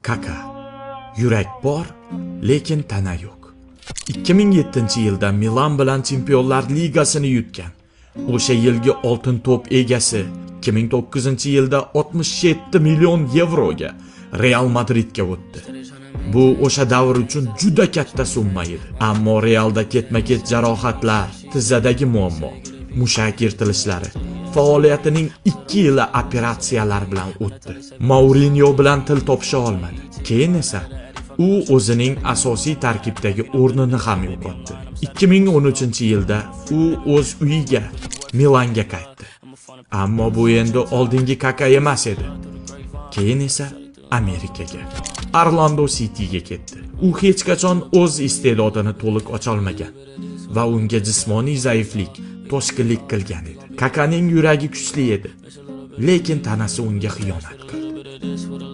Kaka. Yurak bor, lekin tana yo'q. 2007-yilda Milan bilan Chempionlar Ligasini yutgan. O'sha yilgi oltin to'p egasi 2009-yilda 67 million yevroga Real Madridga o'tdi. Bu o'sha davr uchun juda katta summa edi. Ammo Realda ketma-ket jarohatlar, tizzadagi muammo, mushak yirtilishlari, faoliyatining 2 yili operatsiyalar bilan o'tdi. Mourinho bilan til topisha olmadi. Keyin esa u o'zining asosiy tarkibdagi o'rnini ham yo'qotdi. 2013-yilda u o'z uyiga, Milanga qaytdi. Ammo bu endi oldingi Kaka emas edi. Keyin esa Amerikaga, Orlando City'ga ketdi. U hech qachon o'z iste'dodini to'liq ocha olmagan va unga jismoniy zaiflik to'sqinlik qilgan edi. Kakaning yuragi kuchli edi, lekin tanasi unga xiyonat qildi.